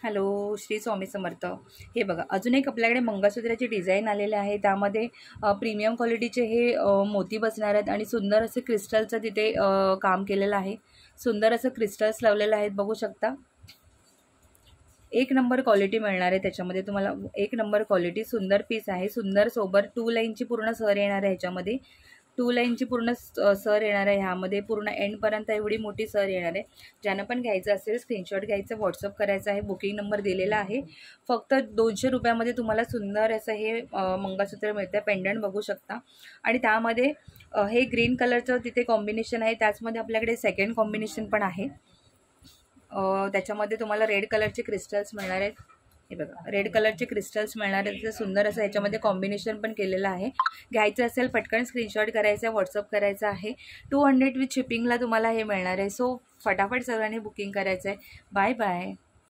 Hello, Shri Swami Samarth. हे बघा, अजून एक आपल्याकडे मंगळसूत्राची डिझाईन आलेले आहे. त्यामध्ये प्रीमियम क्वालिटीचे हे मोती बसणार आहेत आणि सुंदर असे क्रिस्टलचं तिथे काम केलेलं आहे. सुंदर असं क्रिस्टल्स लावलेलं आहेत, बघू शकता. एक नंबर क्वालिटी मिळणार आहे त्याच्यामध्ये तुम्हाला. एक नंबर क्वालिटी, सुंदर पीस आहे. सुंदर सोबर 2 लाईनची पूर्ण सर येणार आहे ह्याच्यामध्ये. 2 लाईनची पूर्ण सर येणार आहे. ह्यामध्ये पूर्ण एंडपर्यंत एवढी मोठी सर येणार आहे. ज्यांना पण घ्यायचं असेल स्क्रीनशॉट घ्यायचं, व्हॉट्सअप करायचं आहे. बुकिंग नंबर दिलेला आहे. फक्त 200 रुपयामध्ये तुम्हाला सुंदर असं हे मंगळसूत्र मिळतं. पेंडंट बघू शकता. आणि त्यामध्ये हे ग्रीन कलरचं तिथे कॉम्बिनेशन आहे. त्याचमध्ये आपल्याकडे सेकंड कॉम्बिनेशन पण आहे. त्याच्यामध्ये तुम्हाला रेड कलरचे क्रिस्टल्स मिळणार आहेत. हे बघा, रेड कलरचे क्रिस्टल्स मिळणार आहेत. ते सुंदर असं ह्याच्यामध्ये कॉम्बिनेशन पण केलेलं आहे. घ्यायचं असेल पटकन स्क्रीनशॉट करायचा, व्हॉट्सअप करायचं आहे. 200 विथ शिपिंगला तुम्हाला हे मिळणार आहे. सो फटाफट सर्वांनी बुकिंग करायचं आहे. Bye bye.